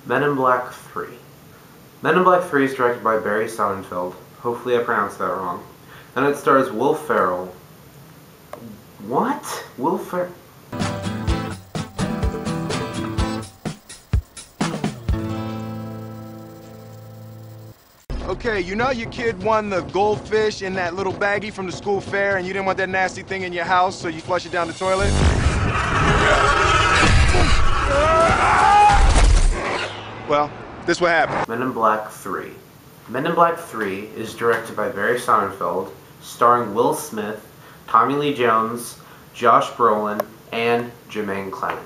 Men in Black 3. Men in Black 3 is directed by Barry Sonnenfeld. Hopefully I pronounced that wrong. And it stars Will Ferrell. What? Will Ferrell? Okay, you know your kid won the goldfish in that little baggie from the school fair and you didn't want that nasty thing in your house, so you flush it down the toilet? Well, this what happened. Men in Black 3. Men in Black 3 is directed by Barry Sonnenfeld, starring Will Smith, Tommy Lee Jones, Josh Brolin, and Jermaine Clement.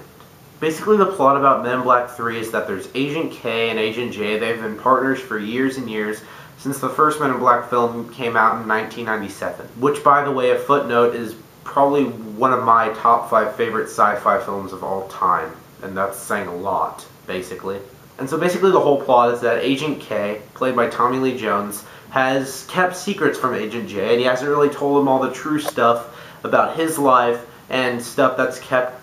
Basically, the plot about Men in Black 3 is that there's Agent K and Agent J. They've been partners for years and years since the first Men in Black film came out in 1997. Which, by the way, a footnote, is probably one of my top 5 favorite sci-fi films of all time. And that's saying a lot, basically. And so basically the whole plot is that Agent K, played by Tommy Lee Jones, has kept secrets from Agent J, and he hasn't really told him all the true stuff about his life and stuff that's kept,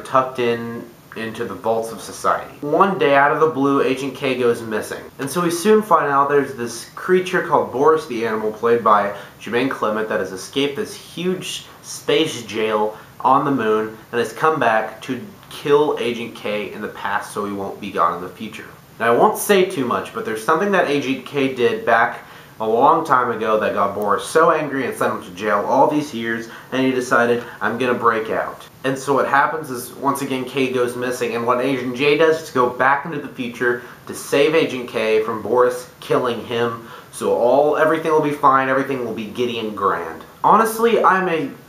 tucked into the vaults of society. One day, out of the blue, Agent K goes missing. And so we soon find out there's this creature called Boris the Animal, played by Jermaine Clement, that has escaped this huge space jail on the moon and has come back to kill Agent K in the past so he won't be gone in the future. Now, I won't say too much, but there's something that Agent K did back a long time ago that got Boris so angry and sent him to jail all these years, and he decided, I'm gonna break out. And so what happens is, once again, K goes missing, and what Agent J does is go back into the future to save Agent K from Boris killing him, so everything will be fine, everything will be giddy and grand. Honestly,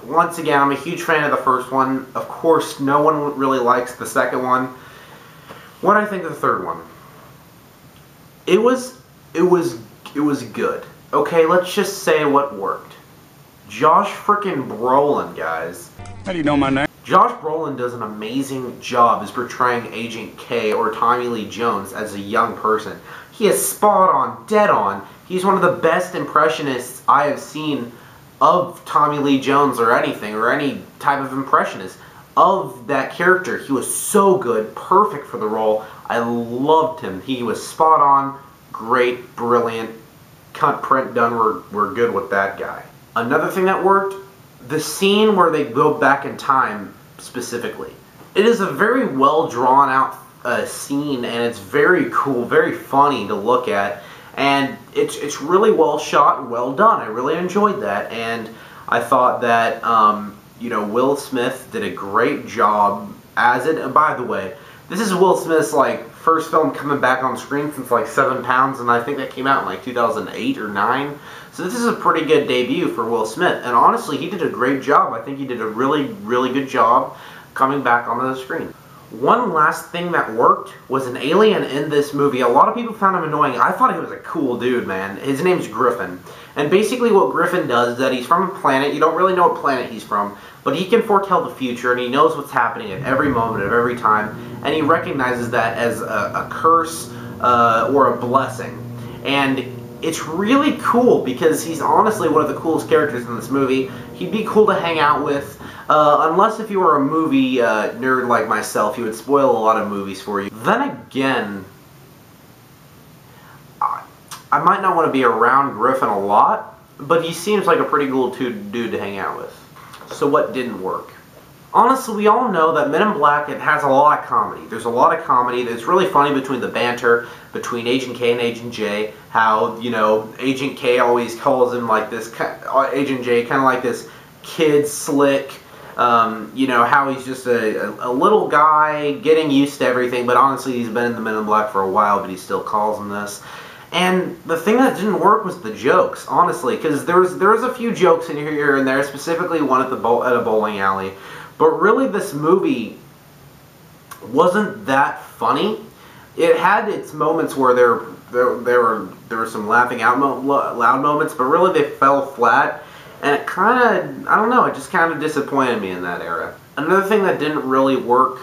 once again, I'm a huge fan of the first one. Of course, no one really likes the second one. What I think of the third one? It was good. Okay, let's just say what worked. Josh frickin' Brolin, guys. How do you know my name? Josh Brolin does an amazing job as portraying Agent K or Tommy Lee Jones as a young person. He is spot on, dead on. He's one of the best impressionists I have seen of Tommy Lee Jones or anything, or any type of impressionist of that character. He was so good, perfect for the role. I loved him. He was spot on, great, brilliant. Cut, print, done, we're good with that guy. Another thing that worked, the scene where they go back in time specifically. It is a very well drawn out scene, and it's very cool, very funny to look at. And it's really well shot and well done. I really enjoyed that, and I thought that Will Smith did a great job as it. And by the way, this is Will Smith's first film coming back on screen since 7 Pounds, and I think that came out in 2008 or 9. So this is a pretty good debut for Will Smith, and honestly, he did a great job. I think he did a really, really good job coming back onto the screen. One last thing that worked was an alien in this movie. A lot of people found him annoying. I thought he was a cool dude, man. His name's Griffin. And basically what Griffin does is that he's from a planet. You don't really know what planet he's from, but he can foretell the future, and he knows what's happening at every moment of every time, and he recognizes that as a curse or a blessing. And it's really cool because he's honestly one of the coolest characters in this movie. He'd be cool to hang out with. Unless if you were a movie nerd like myself, he would spoil a lot of movies for you. Then again, I might not want to be around Griffin a lot, but he seems like a pretty cool dude to hang out with. So what didn't work? Honestly, we all know that Men in Black, it has a lot of comedy. There's a lot of comedy. It's really funny between the banter between Agent K and Agent J. How, Agent K always calls him Agent J, kind of like this kid slick. How he's just a little guy getting used to everything, but honestly he's been in the Men in Black for a while, but he still calls him this. And the thing that didn't work was the jokes, honestly, because there was a few jokes in here and there, specifically one at a bowling alley, but really this movie wasn't that funny. It had its moments where there were some laughing out loud moments, but really they fell flat. And it kind of, I don't know, it just kind of disappointed me in that era. Another thing that didn't really work,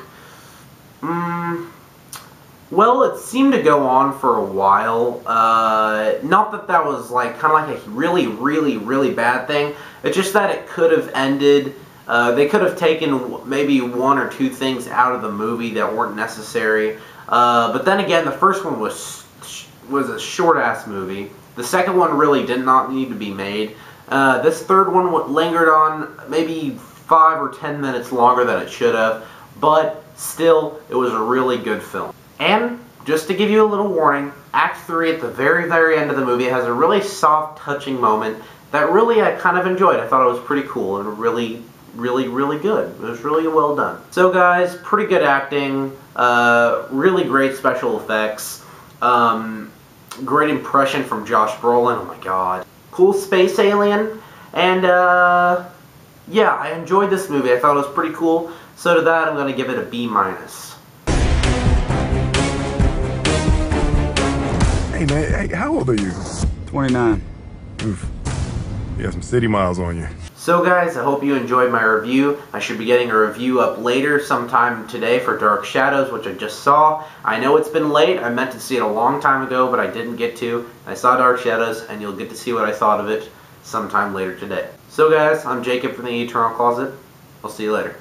well, it seemed to go on for a while. Not that that was kind of like a really, really, really bad thing. It's just that it could have ended. They could have taken maybe 1 or 2 things out of the movie that weren't necessary. But then again, the first one was a short-ass movie. The second one really did not need to be made. This third one lingered on maybe 5 or 10 minutes longer than it should have, but still, it was a really good film. And just to give you a little warning, Act 3 at the very, very end of the movie has a really soft, touching moment that really I kind of enjoyed. I thought it was pretty cool and really, really, really good. It was really well done. So guys, pretty good acting, really great special effects, great impression from Josh Brolin, oh my god. Cool space alien, and yeah, I enjoyed this movie. I thought it was pretty cool. So to that, I'm going to give it a B-. Hey man, hey, how old are you? 29. Oof. You got some city miles on you. So guys, I hope you enjoyed my review. I should be getting a review up later sometime today for Dark Shadows, which I just saw. I know it's been late. I meant to see it a long time ago, but I didn't get to. I saw Dark Shadows, and you'll get to see what I thought of it sometime later today. So guys, I'm Jacob from the Eternal Closet. I'll see you later.